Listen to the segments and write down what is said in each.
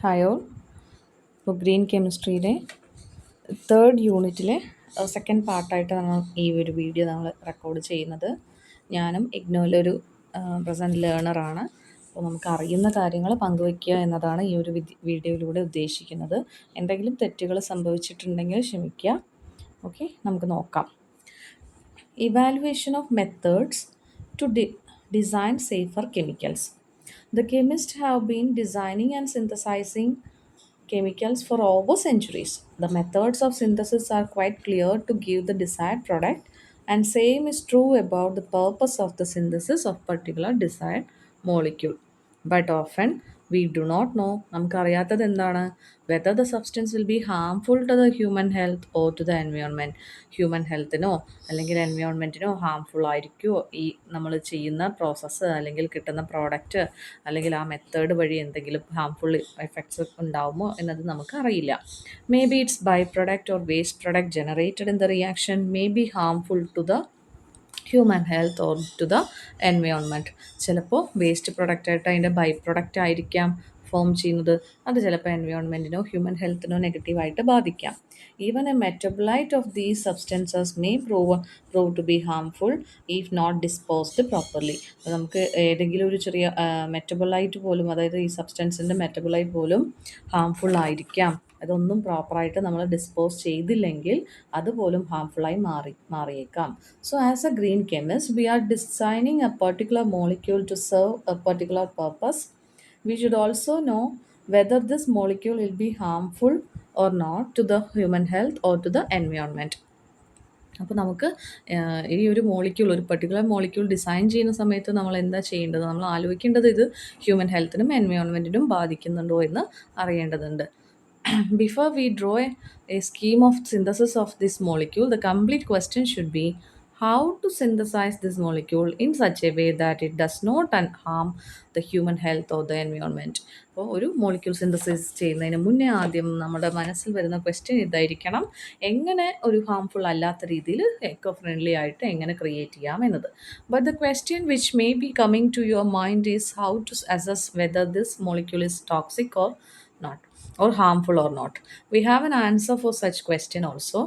Hi all. ഇപ്പോൾ green കെമിസ്ട്രിയിലെ third യൂണിറ്റിലെ second പാർട്ടായിട്ട് ഈ ഒരു വീഡിയോ നമ്മൾ റെക്കോർഡ് ചെയ്യുന്നത്. ഞാനും ഇഗ്നോയിലൊരു പ്രസൻറ്റ് ലേണറാണ്. അപ്പോൾ നമുക്ക് അറിയുന്ന കാര്യങ്ങൾ പങ്കുവയ്ക്കുക എന്നതാണ് ഈ ഒരു വീഡിയോയിലൂടെ ഉദ്ദേശിക്കുന്നത്. എന്തെങ്കിലും തെറ്റുകൾ സംഭവിച്ചിട്ടുണ്ടെങ്കിൽ ക്ഷമിക്കുക. ഓക്കെ, നമുക്ക് നോക്കാം. Evaluation of methods to design safer chemicals. The chemists have been designing and synthesizing chemicals for over centuries. The methods of synthesis are quite clear to give the desired product, and same is true about the purpose of the synthesis of particular desired molecule. But often we do not know, നമുക്കറിയാത്തത് എന്താണ്, whether the substance will be harmful to the human health or to the environment. Human ഹെൽത്തിനോ അല്ലെങ്കിൽ എൻവയോൺമെൻറ്റിനോ harmful ആയിരിക്കുമോ ഈ നമ്മൾ ചെയ്യുന്ന process അല്ലെങ്കിൽ കിട്ടുന്ന പ്രോഡക്റ്റ് അല്ലെങ്കിൽ ആ മെത്തേഡ് വഴി എന്തെങ്കിലും ഹാംഫുൾ എഫക്ട്സ് ഉണ്ടാവുമോ എന്നത് നമുക്കറിയില്ല. May be it's by product or waste product generated in the reaction may be harmful to the human health or to the environment. ചിലപ്പോൾ വേസ്റ്റ് പ്രൊഡക്റ്റായിട്ട് അതിൻ്റെ ബൈ പ്രൊഡക്റ്റ് ആയിരിക്കാം ഫോം ചെയ്യുന്നത്. അത് ചിലപ്പോൾ എൻവയോൺമെൻറ്റിനോ ഹ്യൂമൻ ഹെൽത്തിനോ നെഗറ്റീവായിട്ട് ബാധിക്കാം. Even a metabolite of these substances may prove to be harmful if not disposed properly. അപ്പോൾ നമുക്ക് ഏതെങ്കിലും ഒരു ചെറിയ മെറ്റബോളൈറ്റ് പോലും, അതായത് ഈ സബ്സ്റ്റൻസിൻ്റെ മെറ്റബോളൈറ്റ് പോലും ഹാംഫുൾ ആയിരിക്കാം. അതൊന്നും പ്രോപ്പറായിട്ട് നമ്മൾ ഡിസ്പോസ് ചെയ്തില്ലെങ്കിൽ അതുപോലും ഹാംഫുള്ളായി മാറിയേക്കാം. So as a green chemist we are designing a particular molecule to serve a particular purpose. We should also know whether this molecule will be harmful or not to the human health or to the environment. അപ്പോൾ നമുക്ക് ഈ ഒരു particular molecule design ചെയ്യുന്ന സമയത്ത് നമ്മൾ എന്താ ചെയ്യേണ്ടത്, നമ്മൾ ആലോചിക്കേണ്ടത് ഇത് ഹ്യൂമൻ ഹെൽത്തിനും എൻവയോൺമെൻറ്റിനും ബാധിക്കുന്നുണ്ടോ എന്ന് അറിയേണ്ടതുണ്ട്. Before we draw a scheme of synthesis of this molecule, the complete question should be how to synthesize this molecule in such a way that it does not harm the human health or the environment. അപ്പോൾ ഒരു molecule synthesis ചെയ്യുന്നതിന് മുന്നേ ആദ്യം നമ്മുടെ മനസ്സിൽ വരുന്ന question ഇതായിരിക്കണം: എങ്ങനെ ഒരു ഹാംഫുൾ അല്ലാത്ത രീതിയിൽ എക്കോ ഫ്രണ്ട്ലി ആയിട്ട് എങ്ങനെ ക്രിയേറ്റ് ചെയ്യാം എന്നത്. But the question which may be coming to your mind is how to assess whether this molecule is toxic or not, or harmful or not. We have an answer for such question also.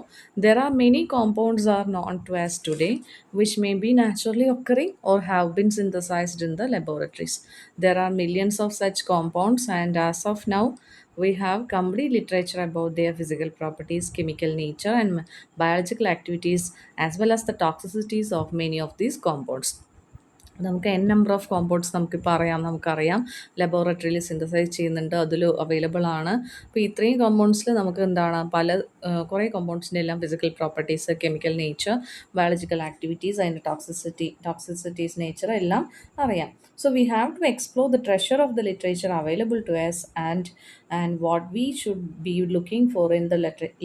There are many compounds are known to us today which may be naturally occurring or have been synthesized in the laboratories. There are millions of such compounds, and as of now we have complete literature about their physical properties, chemical nature and biological activities, as well as the toxicities of many of these compounds. നമുക്ക് number of compounds നമുക്കറിയാം ലബോറട്ടറിയിൽ synthesise ചെയ്യുന്നുണ്ട്, അതിൽ available ആണ്. അപ്പോൾ ഇത്രയും കോമ്പൗണ്ട്സിൽ നമുക്ക് എന്താണ് കുറേ കോമ്പൗണ്ട്സിൻ്റെ എല്ലാം physical properties, chemical nature, biological activities, അതിൻ്റെ ടോക്സിസിറ്റീസ് നേച്ചർ എല്ലാം അറിയാം. So we have to explore the treasure of the literature available to us, and what we should be looking for in the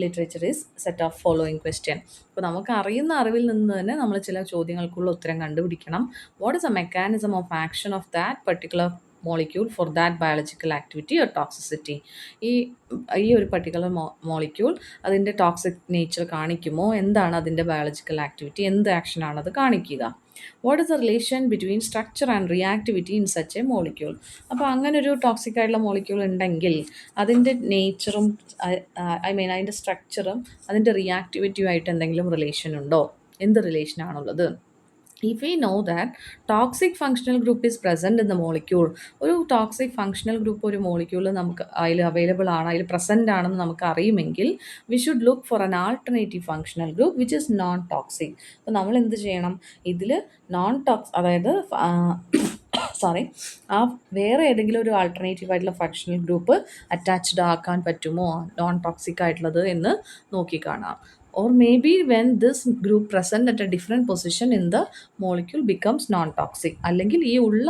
literature is set of following question. അപ്പോൾ നമുക്ക് അറിയുന്ന അറിവിൽ നിന്ന് തന്നെ നമ്മൾ ചില ചോദ്യങ്ങൾക്കുള്ള ഉത്തരം കണ്ടുപിടിക്കണം. What is A mechanism of action of that particular molecule for that biological activity or toxicity. ഈ ഒരു പർട്ടിക്കുലർ മോളിക്യൂൾ അതിൻ്റെ ടോക്സിക് നേച്ചർ കാണിക്കുമോ, എന്താണ് അതിൻ്റെ ബയോളജിക്കൽ ആക്ടിവിറ്റി, എന്ത് ആക്ഷനാണ് അത് കാണിക്കുക. What is the relation between structure and reactivity in such A molecule. അപ്പോൾ അങ്ങനൊരു ടോക്സിക് ആയിട്ടുള്ള മോളിക്യൂൾ ഉണ്ടെങ്കിൽ അതിൻ്റെ നേച്ചറും അതിൻ്റെ സ്ട്രക്ചറും അതിൻ്റെ റിയാക്ടിവിറ്റിയുമായിട്ട് എന്തെങ്കിലും റിലേഷൻ ഉണ്ടോ, എന്ത് റിലേഷനാണുള്ളത്. If we know that toxic functional group is present in the molecule, ഒരു ടോക്സിക് ഫങ്ഷണൽ ഗ്രൂപ്പ് ഒരു മോളിക്യൂൾ നമുക്ക് അതിൽ അവൈലബിൾ ആണ്, അതിൽ പ്രസൻ്റ് ആണെന്ന് നമുക്ക് അറിയുമെങ്കിൽ we should look for an alternative functional group which is non toxic. അപ്പോൾ നമ്മൾ എന്ത് ചെയ്യണം, ഇതിൽ അതായത് ആ വേറെ ഏതെങ്കിലും ഒരു ആൾട്ടർനേറ്റീവ് ആയിട്ടുള്ള ഫങ്ഷണൽ ഗ്രൂപ്പ് അറ്റാച്ച്ഡ് ആക്കാൻ പറ്റുമോ നോൺ ടോക്സിക് ആയിട്ടുള്ളത് എന്ന് നോക്കിക്കാണാം. Or maybe when this group present at a different position in the molecule becomes non-toxic. അല്ലെങ്കിൽ ഈ ഉള്ള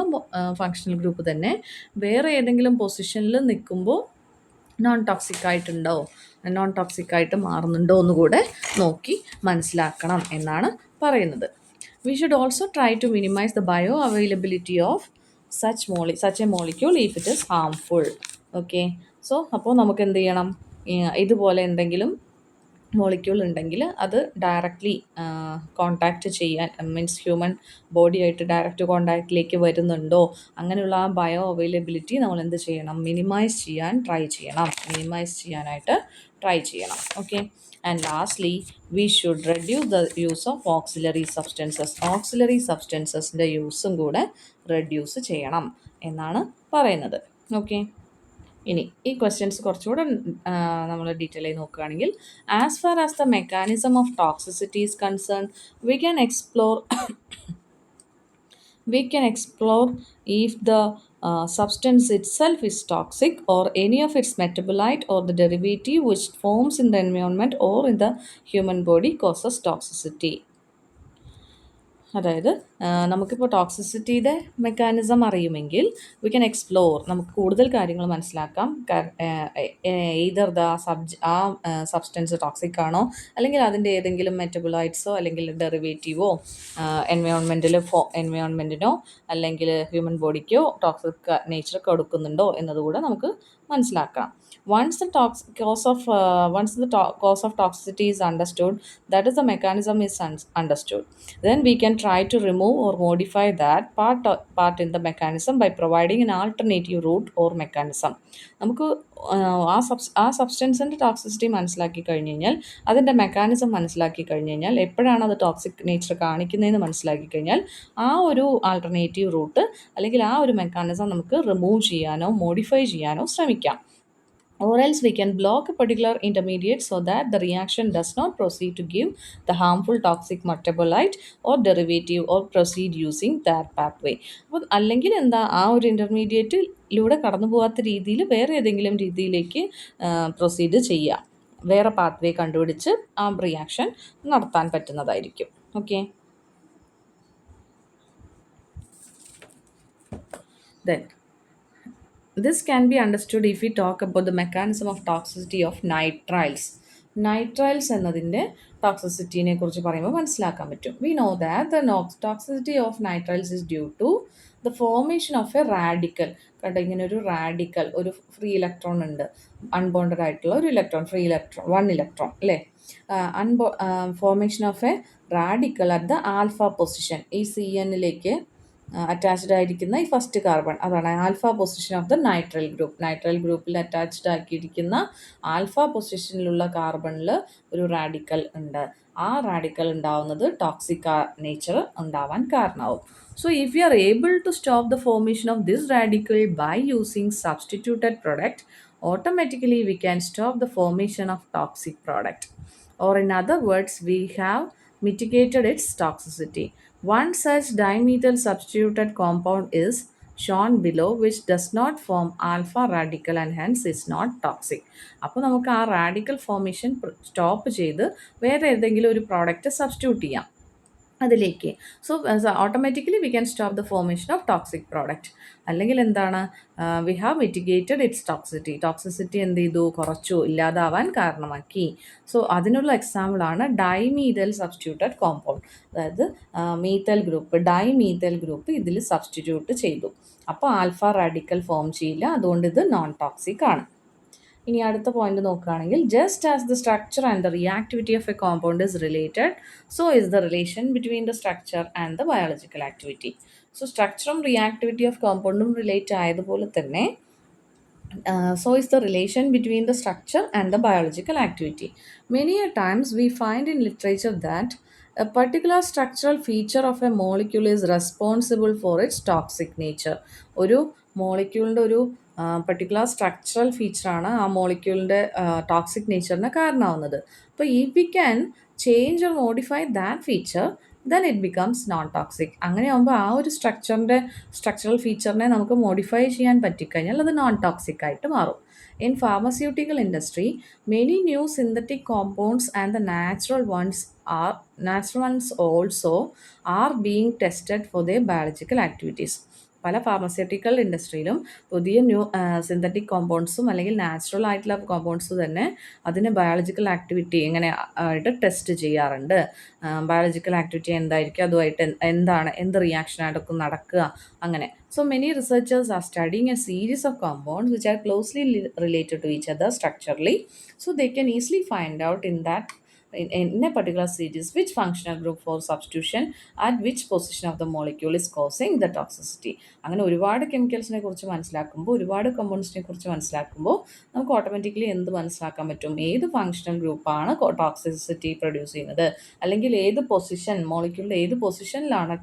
ഫങ്ഷണൽ ഗ്രൂപ്പ് തന്നെ വേറെ ഏതെങ്കിലും പൊസിഷനിൽ നിൽക്കുമ്പോൾ നോൺ ടോക്സിക് ആയിട്ട് മാറുന്നുണ്ടോ എന്നുകൂടെ നോക്കി മനസ്സിലാക്കണം എന്നാണ് പറയുന്നത്. We should also try to minimize the bioavailability of such a molecule if it is harmful. Okay, so അപ്പോൾ നമുക്ക് എന്ത് ചെയ്യണം, ഇതുപോലെ എന്തെങ്കിലും മോളിക്യൂൾ ഉണ്ടെങ്കിൽ അത് ഡയറക്റ്റ്ലി കോണ്ടാക്റ്റ് ചെയ്യാൻ, മീൻസ് ഹ്യൂമൻ ബോഡിയായിട്ട് ഡയറക്റ്റ് കോണ്ടാക്റ്റിലേക്ക് വരുന്നുണ്ടോ, അങ്ങനെയുള്ള ആ ബയോ അവൈലബിലിറ്റി നമ്മൾ എന്ത് ചെയ്യണം, മിനിമൈസ് ചെയ്യാനായിട്ട് ട്രൈ ചെയ്യണം. Okay. And lastly we should reduce the use of auxiliary സബ്സ്റ്റൻസസിൻ്റെ യൂസും കൂടെ റെഡ്യൂസ് ചെയ്യണം എന്നാണ് പറയുന്നത്. ഓക്കെ. ഇനി ഈ ക്വസ്റ്റ്യൻസ് കുറച്ചുകൂടെ നമ്മൾ ഡീറ്റെയിൽ ആയി നോക്കുകയാണെങ്കിൽ, as far as the mechanism of toxicity is concern, we can explore we can explore if the substance itself is toxic or any of its metabolite or the derivative which forms in the environment or in the human body causes toxicity. അതായത് നമുക്കിപ്പോൾ ടോക്സിസിറ്റിയുടെ mechanism അറിയുമെങ്കിൽ we can explore, നമുക്ക് കൂടുതൽ കാര്യങ്ങൾ മനസ്സിലാക്കാം. Either substance toxic ആണോ, അല്ലെങ്കിൽ അതിൻ്റെ ഏതെങ്കിലും മെറ്റബോളൈറ്റ്സോ അല്ലെങ്കിൽ ഡെറിവേറ്റീവോ എൻവയോൺമെൻറ്റിനോ അല്ലെങ്കിൽ ഹ്യൂമൻ ബോഡിക്കോ ടോക്സിക് നേച്ചർ കൊടുക്കുന്നുണ്ടോ എന്നതുകൂടെ നമുക്ക് മനസ്സിലാക്കാം. Once the cause of toxicity is understood, that is the mechanism is understood, then we can try to remove or modify that part in the mechanism by providing an alternative route or mechanism. നമുക്ക് ആ സബ്സ്റ്റൻസിൻ്റെ toxicity മനസ്സിലാക്കി കഴിഞ്ഞ് കഴിഞ്ഞാൽ, അതിൻ്റെ mechanism മനസ്സിലാക്കി കഴിഞ്ഞ് കഴിഞ്ഞാൽ, എപ്പോഴാണ് അത് ടോക്സിക് നേച്ചർ കാണിക്കുന്നതെന്ന് മനസ്സിലാക്കി കഴിഞ്ഞാൽ, ആ ഒരു ആൾട്ടർനേറ്റീവ് റൂട്ട് അല്ലെങ്കിൽ ആ ഒരു മെക്കാനിസം നമുക്ക് റിമൂവ് ചെയ്യാനോ മോഡിഫൈ ചെയ്യാനോ ശ്രമിക്കാം. Or else we can block a particular intermediate so that the reaction does not proceed to give the harmful toxic metabolite or derivative or proceed using that pathway. അപ്പോൾ അല്ലെങ്കിൽ എന്താ, ആ ഒരു ഇൻ്റർമീഡിയറ്റിലൂടെ കടന്നു പോകാത്ത രീതിയിൽ വേറെ ഏതെങ്കിലും രീതിയിലേക്ക് പ്രൊസീഡ് ചെയ്യുക, വേറെ പാത്വേ കണ്ടുപിടിച്ച് ആ റിയാക്ഷൻ നടത്താൻ പറ്റുന്നതായിരിക്കും. Okay. Then this can be understood if we talk about the mechanism of toxicity of nitriles. Nitriles എന്നതിൻ്റെ ടോക്സിസിറ്റിനെ കുറിച്ച് പറയുമ്പോൾ മനസ്സിലാക്കാൻ പറ്റും. We know that the toxicity of nitriles is due to the formation of a radical. കണ്ടോ, ഇങ്ങനെ ഒരു radical, ഒരു free electron ഉണ്ട്, അൺബോണ്ടഡ് ആയിട്ടുള്ള ഒരു ഇലക്ട്രോൺ, ഫ്രീ ഇലക്ട്രോൺ, 1 ഇലക്ട്രോൺ അല്ലേ, formation of A radical at the alpha position. ഈ CN-ലേക്ക് attached ആയിരിക്കുന്ന ഈ ഫസ്റ്റ് കാർബൺ, അതാണ് alpha position of the nitrile group. Nitrile ഗ്രൂപ്പിൽ അറ്റാച്ച്ഡ് ആക്കിയിരിക്കുന്ന ആൽഫ പൊസിഷനിലുള്ള കാർബണിൽ ഒരു റാഡിക്കൽ ഉണ്ട്. ആ റാഡിക്കൽ ഉണ്ടാവുന്നത് ടോക്സിക് നേച്ചർ ഉണ്ടാവാൻ കാരണമാവും. So if we are able to stop the formation of this radical by using substituted product, automatically we can stop the formation of toxic product. Or in other words, we have mitigated its toxicity. One such dimethyl substituted compound is shown below, which does not form alpha radical and hence is not toxic. അപ്പോൾ നമുക്ക് ആ radical formation stop ചെയ്ത് വേറെ ഏതെങ്കിലും ഒരു product substitute ചെയ്യാം അതിലേക്ക്. So automatically we can stop the formation of toxic product. അല്ലെങ്കിൽ എന്താണ്, we have mitigated it's toxicity എന്ത് ചെയ്തു, കുറച്ചു, ഇല്ലാതാവാൻ കാരണമാക്കി. സോ അതിനുള്ള എക്സാമ്പിളാണ് ഡൈമീഥൈൽ സബ്സ്റ്റിറ്റ്യൂട്ടഡ് കോമ്പൗണ്ട്. അതായത് ഡൈമീഥൈൽ ഗ്രൂപ്പ് ഇതിൽ സബ്സ്റ്റിറ്റ്യൂട്ട് ചെയ്തു. അപ്പോൾ ആൽഫ റാഡിക്കൽ ഫോം ചെയ്യില്ല, അതുകൊണ്ട് ഇത് നോൺ ടോക്സിക് ആണ്. ഇനി അടുത്ത പോയിന്റ് നോക്കുകയാണെങ്കിൽ, just as the structure and the reactivity of a compound is related, so is the relation between the structure and the biological activity. So സ്ട്രക്ചറും റിയാക്ടിവിറ്റി ഓഫ് കോമ്പൗണ്ടും relate ആയതുപോലെ തന്നെ so is the relation between the structure and the biological activity. Many a times we find in literature that a particular structural feature of a molecule is responsible for its toxic nature. ഒരു മോളിക്യൂളിൻ്റെ ഒരു particular structural ഫീച്ചറാണ് ആ മോളിക്യൂളിൻ്റെ toxic നേച്ചറിന് കാരണമാവുന്നത്. അപ്പോൾ if we can change or modify that feature, then it becomes non toxic. അങ്ങനെയാകുമ്പോൾ ആ ഒരു structural ഫീച്ചറിനെ നമുക്ക് modify ചെയ്യാൻ പറ്റിക്കഴിഞ്ഞാൽ അത് നോൺ ടോക്സിക് ആയിട്ട് മാറും. In pharmaceutical industry, many new synthetic compounds and the natural ones also are being tested for their biological activities. പല ഫാർമസ്യൂട്ടിക്കൽ ഇൻഡസ്ട്രിയിലും പുതിയ സിന്തറ്റിക് കോമ്പൗണ്ട്സും അല്ലെങ്കിൽ നാച്ചുറൽ ആയിട്ടുള്ള കോമ്പൗണ്ട്സും തന്നെ അതിന് ബയോളജിക്കൽ ആക്ടിവിറ്റി എങ്ങനെ ആയിട്ട് ടെസ്റ്റ് ചെയ്യാറുണ്ട്. ബയോളജിക്കൽ ആക്ടിവിറ്റി എന്തായിരിക്കും, അതുമായിട്ട് എന്ത് റിയാക്ഷനായിട്ടൊക്കെ നടക്കുക, അങ്ങനെ So many researchers are studying a series of compounds which are closely related to each other structurally, so they can easily find out in a particular series which functional group for substitution at which position of the molecule is causing the toxicity. അങ്ങനെ ഒരുപാട് കെമിക്കൽസിനെ കുറിച്ച് മനസ്സിലാക്കുമ്പോൾ, ഒരുപാട് കമ്പൗണ്ട്സിനെ കുറിച്ച് മനസ്സിലാക്കുമ്പോൾ നമുക്ക് automatically എന്ത് മനസ്സിലാക്കാൻ പറ്റും, ഏത് ഫങ്ഷണൽ ഗ്രൂപ്പാണ് ടോക്സിസിറ്റി പ്രൊഡ്യൂസ് ചെയ്യുന്നത്, അല്ലെങ്കിൽ ഏത് പൊസിഷൻ മോളിക്യൂളിൻ്റെ ഏത് പൊസിഷനിലാണ്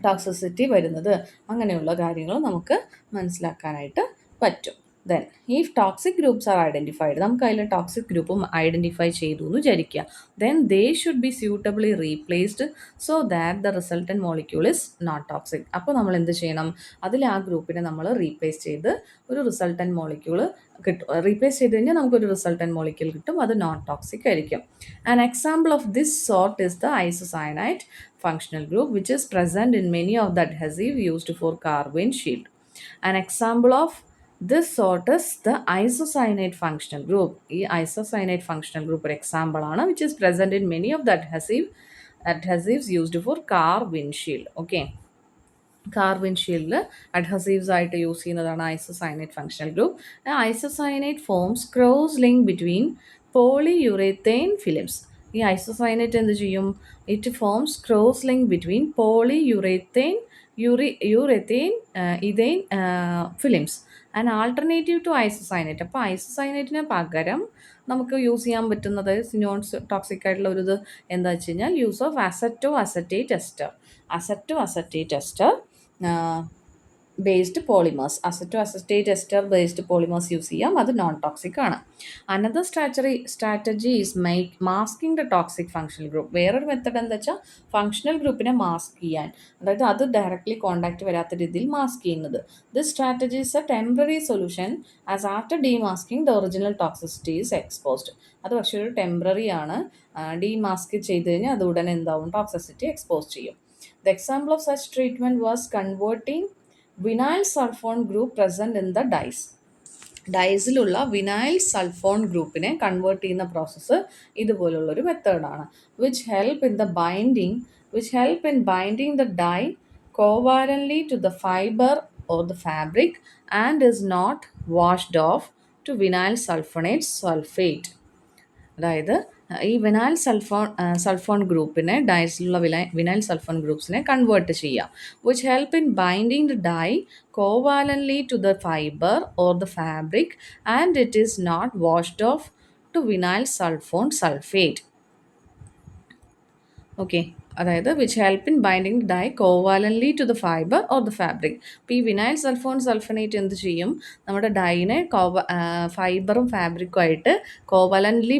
ടോക്സിസിറ്റി വരുന്നത്, അങ്ങനെയുള്ള കാര്യങ്ങൾ നമുക്ക് മനസ്സിലാക്കാനായിട്ട് പറ്റും. Then if toxic groups are identified, നമുക്ക് അതിൽ ടോക്സിക് ഗ്രൂപ്പും ഐഡൻറ്റിഫൈ ചെയ്തു എന്ന് വിചാരിക്കുക. Then they should be suitably replaced so that the resultant molecule is not toxic. അപ്പോൾ നമ്മൾ എന്ത് ചെയ്യണം, അതിൽ ആ ഗ്രൂപ്പിനെ നമ്മൾ റീപ്ലേസ് ചെയ്ത് ഒരു റിസൾട്ടൻ മോളിക്യൂൾ കിട്ടും. റീപ്ലേസ് ചെയ്ത് കഴിഞ്ഞാൽ നമുക്കൊരു റിസൾട്ടൻ മോളിക്യൂൾ കിട്ടും, അത് നോൺ ടോക്സിക് ആയിരിക്കും. An example of this sort is the isocyanide functional group which is present in many of the adhesive used for car windshield. An example of this sort is the isocyanate functional group. ഈ isocyanate functional group ഒരു example ആണ് which is present in many of the adhesives used for car windshield. Okay. Car വിൻഷീൽഡിൽ adhesives ആയിട്ട് use ചെയ്യുന്നതാണ് isocyanate functional group. Isocyanate forms cross link between polyurethane films. ഈ isocyanate എന്ത് ചെയ്യും, it forms cross link between polyurethane ethane films and alternative to isocyanate. അപ്പോൾ ഐസോസയനേറ്റിന് പകരം നമുക്ക് യൂസ് ചെയ്യാൻ പറ്റുന്നത് നോൺ ടോക്സിക് ആയിട്ടുള്ള ഒരു ഇത് എന്താ വെച്ച് കഴിഞ്ഞാൽ use of acetate ester based polymers. Acetate ester based polymers use ചെയ്യാം, അത് നോൺ ടോക്സിക് ആണ്. Another strategy is masking the toxic functional group. വേറൊരു മെത്തഡ് എന്താ വെച്ചാൽ ഫങ്ഷണൽ ഗ്രൂപ്പിനെ മാസ്ക് ചെയ്യാൻ, അതായത് അത് ഡയറക്റ്റ്ലി കോൺടാക്ട് വരാത്ത രീതിയിൽ മാസ്ക് ചെയ്യുന്നത്. This strategy is a temporary solution as after demasking the original toxicity is exposed. അത് പക്ഷേ ഒരു ടെമ്പററി ആണ്, ഡീമാസ്ക് ചെയ്ത് കഴിഞ്ഞാൽ അത് ഉടനെ എന്താവും, ടോക്സിസിറ്റി എക്സ്പോസ് ചെയ്യും. The example of such treatment was converting vinyl sulfone group present in the dyes. ഡൈസിലുള്ള വിനൈൽ സൾഫോൺ ഗ്രൂപ്പിനെ കൺവേർട്ട് ചെയ്യുന്ന പ്രോസസ്സ് ഇതുപോലുള്ളൊരു മെത്തേഡാണ്. Which help in binding the dye covalently to the fibre or the fabric and is not washed off to vinyl sulfate. അതായത് ഈ sulfone ഗ്രൂപ്പിനെ ഡൈസിലുള്ള vinyl sulfone ഗ്രൂപ്പ്സിനെ കൺവേർട്ട് ചെയ്യാം. Which help in binding the dye covalently to the fibre or the fabric and it is not washed off to vinyl sulfate. Okay, അതായത് which help in binding dye covalently to the fibre or the fabric. ഇപ്പോൾ ഈ vinyl sulphate എന്ത് ചെയ്യും, നമ്മുടെ ഡൈനെ ഫൈബറും ഫാബ്രിക്കും ആയിട്ട് കോവാലൻ്റ്ലി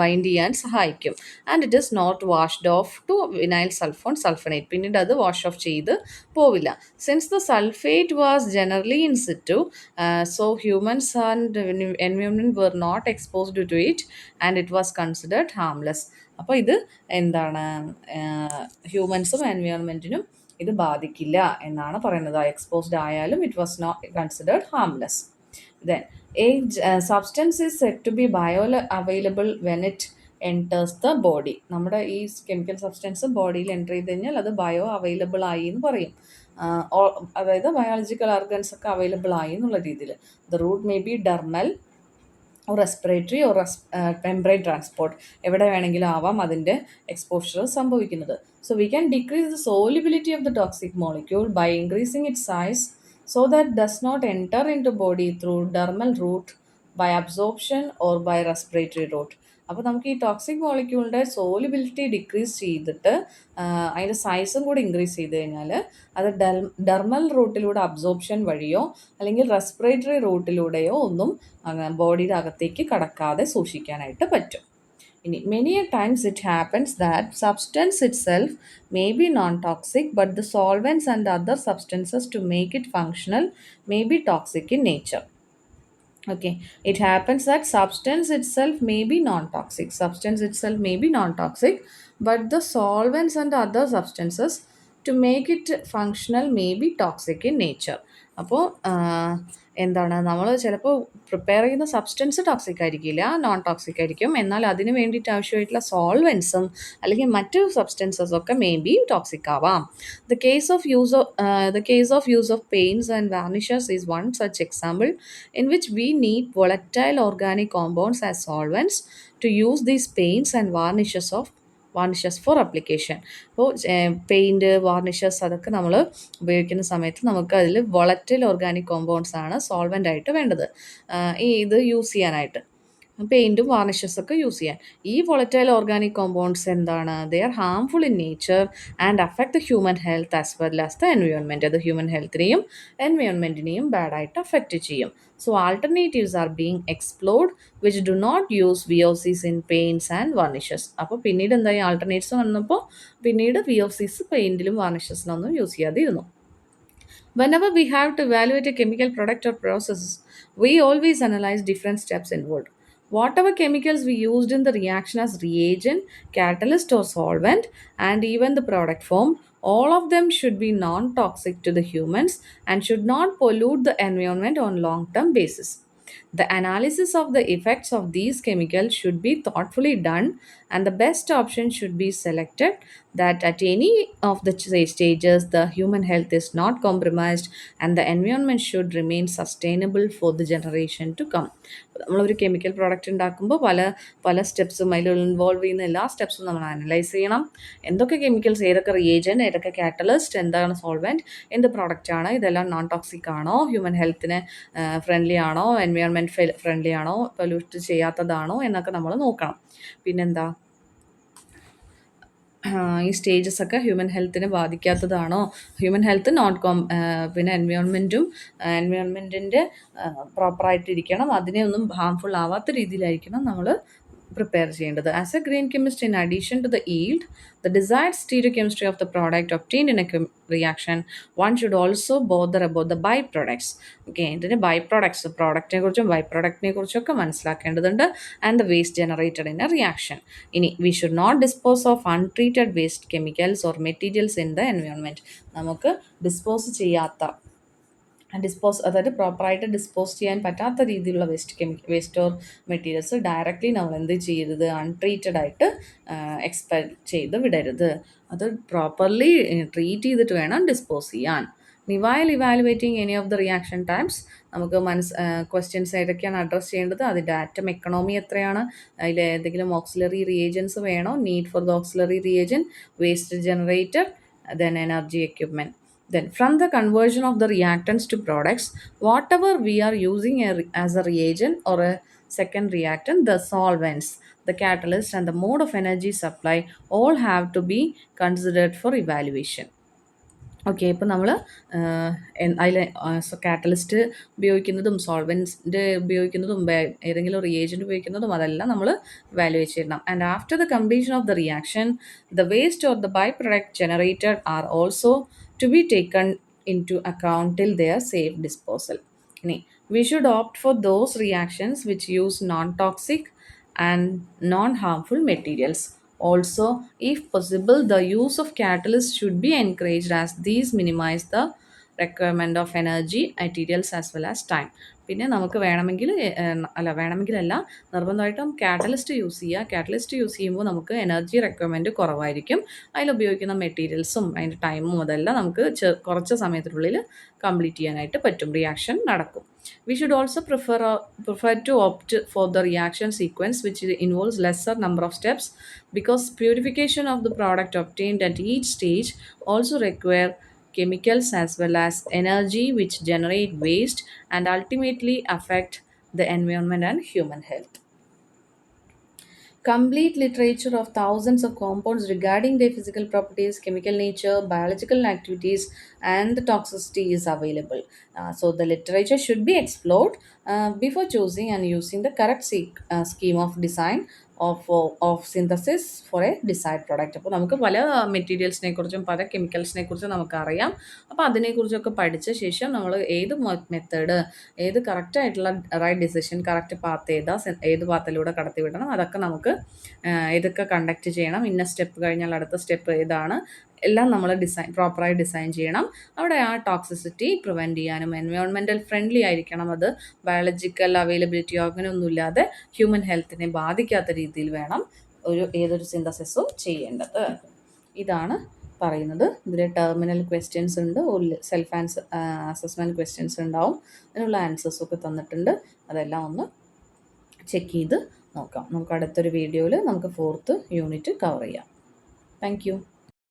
bind ചെയ്യാൻ സഹായിക്കും. And it is not washed off to vinyl sulfonate. പിന്നീട് അത് വാഷ് ഓഫ് ചെയ്ത് പോവില്ല. Since the sulfate was generally in situ, so humans and environment were not exposed to it and it was considered harmless. അപ്പോൾ ഇത് എന്താണ്, ഹ്യൂമൻസും എൻവയോൺമെൻറ്റിനും ഇത് ബാധിക്കില്ല എന്നാണ് പറയുന്നത്. എക്സ്പോസ്ഡ് ആയാലും it was not considered harmless. Then substance is set to be bio available when it enters the body. നമ്മുടെ ഈ കെമിക്കൽ സബ്സ്റ്റൻസ് ബോഡിയിൽ എൻ്റർ ചെയ്ത് കഴിഞ്ഞാൽ അത് ബയോ അവൈലബിൾ ആയി എന്ന് പറയും. അതായത് ബയോളജിക്കൽ ഓർഗൻസ് ഒക്കെ അവൈലബിൾ ആയി എന്നുള്ള രീതിയിൽ. The route may be dermal respiratory or temperate transport, എവിടെ വേണമെങ്കിലും ആവാം അതിൻ്റെ എക്സ്പോഷർ സംഭവിക്കുന്നത്. So we can decrease the solubility of the toxic molecule by increasing it size so that does not enter into body through dermal route by absorption or by respiratory route. അപ്പോൾ നമുക്ക് ഈ toxic മോളിക്യൂളിൻ്റെ solubility decrease ചെയ്തിട്ട് അതിൻ്റെ സൈസും കൂടി increase ചെയ്ത് കഴിഞ്ഞാൽ അത് ഡെർമൽ റൂട്ടിലൂടെ അബ്സോർപ്ഷൻ വഴിയോ അല്ലെങ്കിൽ റെസ്പിറേറ്ററി റൂട്ടിലൂടെയോ ഒന്നും ബോഡിയുടെ അകത്തേക്ക് കടക്കാതെ സൂക്ഷിക്കാനായിട്ട് പറ്റും. ഇനി many a times it happens that substance itself may be non toxic but the solvents and other substances to make it functional may be toxic in nature. Okay, it happens that substance itself may be non-toxic, but the solvents and other substances to make it functional may be toxic in nature. അപ്പോൾ എന്താണ് നമ്മൾ ചിലപ്പോൾ prepare ചെയ്യുന്ന substance toxic ആയിരിക്കില്ല, non toxic ആയിരിക്കും. എന്നാൽ അതിന് വേണ്ടിയിട്ട് ആവശ്യമായിട്ടുള്ള സോൾവെൻസും അല്ലെങ്കിൽ മറ്റ് സബ്സ്റ്റൻസസ് ഒക്കെ മേ ബി ടോക്സിക് ആവാം. The case of use of paints and varnishes is one such example in which we need volatile organic compounds as solvents to use these paints and varnishes for application. അപ്പോൾ paint, വാർണിഷസ് അതൊക്കെ നമ്മൾ ഉപയോഗിക്കുന്ന സമയത്ത് നമുക്ക് അതിൽ volatile organic compounds ആണ് solvent ആയിട്ട് വേണ്ടത്, ഇത് യൂസ് ചെയ്യാനായിട്ട്, പെയിൻറ്റും വാർണിഷസൊക്കെ യൂസ് ചെയ്യാൻ. ഈ വോളറ്റൈൽ ഓർഗാനിക് കോമ്പൗണ്ട്സ് എന്താണ്, they are harmful in nature and affect the human health as well as the environment. അത് ഹ്യൂമൻ ഹെൽത്തിനെയും എൻവയോൺമെൻറ്റിനെയും ബാഡായിട്ട് അഫക്റ്റ് ചെയ്യും. So alternatives are being explored which do not use VOCs in paints and varnishes. അപ്പോൾ പിന്നീട് എന്തായി, alternates വന്നപ്പോൾ പിന്നീട് VOCs പെയിൻറ്റിലും വാർണിഷസിലൊന്നും യൂസ് ചെയ്യാതിരുന്നു. Whenever we have to evaluate a chemical product or process, we always analyze different steps involved. Whatever chemicals we used in the reaction as reagent, catalyst, or solvent, and even the product formed, all of them should be non toxic to the humans and should not pollute the environment on long term basis. The analysis of the effects of these chemicals should be thoughtfully done, and the best option should be selected that at any of the stages the human health is not compromised and the environment should remain sustainable for the generation to come. നമ്മളൊരു chemical product ഉണ്ടാക്കുമ്പോൾ പല പല സ്റ്റെപ്സും അതിൽ involve ചെയ്യുന്ന എല്ലാ സ്റ്റെപ്സും നമ്മൾ analyse ചെയ്യണം. എന്തൊക്കെ കെമിക്കൽസ്, ഏതൊക്കെ റിയേജൻറ്റ്, ഏതൊക്കെ കാറ്റലിസ്റ്റ്, എന്താണ് സോൾവെൻറ്റ്, എന്ത് പ്രോഡക്റ്റ് ആണ്, ഇതെല്ലാം നോൺ ടോക്സിക് ആണോ, ഹ്യൂമൻ ഹെൽത്തിന് ഫ്രണ്ട്ലി ആണോ, എൻവയോൺമെൻറ്റ് ഫ്രണ്ട്ലി ആണോ, പൊല്യൂട്ട് ചെയ്യാത്തതാണോ എന്നൊക്കെ നമ്മൾ നോക്കണം. പിന്നെന്താ, ഈ സ്റ്റേജസ് ഒക്കെ ഹ്യൂമൻ ഹെൽത്തിനെ ബാധിക്കാത്തതാണോ, ഹ്യൂമൻ ഹെൽത്ത് പിന്നെ എൻവയോൺമെൻറ്റിൻ്റെ പ്രോപ്പറായിട്ടിരിക്കണം, അതിനെ ഒന്നും ഹാംഫുൾ ആവാത്ത രീതിയിലായിരിക്കണം നമ്മൾ prepare ചെയ്യേണ്ടത്. As a green chemist, in addition to the yield, the desired stereochemistry of the product obtained in a reaction, one should also bother about the byproducts. Okay, ഇതിൻ്റെ byproducts, പ്രോഡക്റ്റിനെ കുറിച്ചും byproductനെ കുറിച്ചൊക്കെ മനസ്സിലാക്കേണ്ടതുണ്ട്. And the waste generated in a reaction. ഇനി we should not dispose of untreated waste chemicals or materials in the environment. നമുക്ക് dispose അതായത് പ്രോപ്പറായിട്ട് dispose ചെയ്യാൻ പറ്റാത്ത രീതിയിലുള്ള വേസ്റ്റ് ഓർ മെറ്റീരിയൽസ് ഡയറക്റ്റ്ലി നമ്മൾ എന്ത് ചെയ്യരുത്, അൺട്രീറ്റഡ് ആയിട്ട് എക്സ്പെൽ ചെയ്ത് വിടരുത്. അത് പ്രോപ്പർലി ട്രീറ്റ് ചെയ്തിട്ട് വേണം ഡിസ്പോസ് ചെയ്യാൻ. while evaluating any of the reaction types, നമുക്ക് ക്വസ്റ്റ്യൻസ് ഏതൊക്കെയാണ് അഡ്രസ്സ് ചെയ്യേണ്ടത്, അതിൻ്റെ ആറ്റം എക്കണോമി എത്രയാണ്, അതിൽ ഏതെങ്കിലും ഓക്സിലറി റിയേജൻസ് വേണോ, need for the auxiliary reagent, waste generator, then energy equipment. Then from the conversion of the reactants to products, whatever we are using as a reagent or a second reactant, the solvents, the catalyst and the mode of energy supply all have to be considered for evaluation. Okay, ഇപ്പോൾ നമ്മൾ അതിൽ catalyst ഉപയോഗിക്കുന്നതും solvent ഉപയോഗിക്കുന്നതും ഏതെങ്കിലും reagent ഉപയോഗിക്കുന്നതും അതെല്ലാം നമ്മൾ evaluate ചെയ്യണം. And after the completion of the reaction, the waste or the by product generated are also to be taken into account till their safe disposal. ഇനി we should opt for those reactions which use non-toxic and non-harmful materials. Also, if possible, the use of catalysts should be encouraged as these minimize the requirement of energy, materials as well as time. പിന്നെ നമുക്ക് വേണമെങ്കിലല്ല, നിർബന്ധമായിട്ടും catalyst use ചെയ്യുക. Catalyst use ചെയ്യുമ്പോൾ നമുക്ക് energy requirement കുറവായിരിക്കും. അതിലുപയോഗിക്കുന്ന മെറ്റീരിയൽസും അതിൻ്റെ ടൈമും അതെല്ലാം നമുക്ക് കുറച്ച് സമയത്തിനുള്ളിൽ കംപ്ലീറ്റ് ചെയ്യാനായിട്ട് പറ്റും, റിയാക്ഷൻ നടക്കും. We should also prefer to opt for the reaction sequence which involves lesser number of steps, because purification of the product obtained at each stage also require chemicals as well as energy which generate waste and ultimately affect the environment and human health. Complete literature of thousands of compounds regarding their physical properties, chemical nature, biological activities, and the toxicity is available. So the literature should be explored before choosing and using the correct scheme of design of synthesis for a desired product. അപ്പോൾ നമുക്ക് പല മെറ്റീരിയൽസിനെ കുറിച്ചും പല കെമിക്കൽസിനെ കുറിച്ചും നമുക്കറിയാം. അപ്പോൾ അതിനെക്കുറിച്ചൊക്കെ പഠിച്ച ശേഷം നമ്മൾ ഏത് മെത്തേഡ്, ഏത് കറക്റ്റായിട്ടുള്ള റൈറ്റ് ഡിസിഷൻ, കറക്റ്റ് പാത്ത് ഏത് പാത്തിലൂടെ കടത്തി വിടണം, അതൊക്കെ നമുക്ക് ഏതൊക്കെ കണ്ടക്ട് ചെയ്യണം, ഇന്ന സ്റ്റെപ്പ് കഴിഞ്ഞാൽ അടുത്ത സ്റ്റെപ്പ് ഏതാണ്, എല്ലാം നമ്മൾ പ്രോപ്പറായി ഡിസൈൻ ചെയ്യണം. അവിടെ ആ ടോക്സിസിറ്റി പ്രിവെൻറ്റ് ചെയ്യാനും എൻവയോൺമെൻറ്റൽ ഫ്രണ്ട്ലി ആയിരിക്കണം. അത് ബയോളജിക്കൽ അവൈലബിലിറ്റിയോ അങ്ങനെയൊന്നുമില്ലാതെ ഹ്യൂമൻ ഹെൽത്തിനെ ബാധിക്കാത്ത രീതിയിൽ വേണം ഏതൊരു സിന്തസിസും ചെയ്യേണ്ടത്. ഇതാണ് പറയുന്നത്. ഇതിൽ ടെർമിനൽ ക്വസ്റ്റ്യൻസ് ഉണ്ട്, സെൽഫ് അസസ്മെൻറ്റ് ക്വസ്റ്റ്യൻസ് ഉണ്ടാവും, അതിനുള്ള ആൻസേഴ്സൊക്കെ തന്നിട്ടുണ്ട്. അതെല്ലാം ഒന്ന് ചെക്ക് ചെയ്ത് നോക്കാം. നമുക്ക് അടുത്തൊരു വീഡിയോയിൽ നമുക്ക് 4th യൂണിറ്റ് കവർ ചെയ്യാം. Thank you.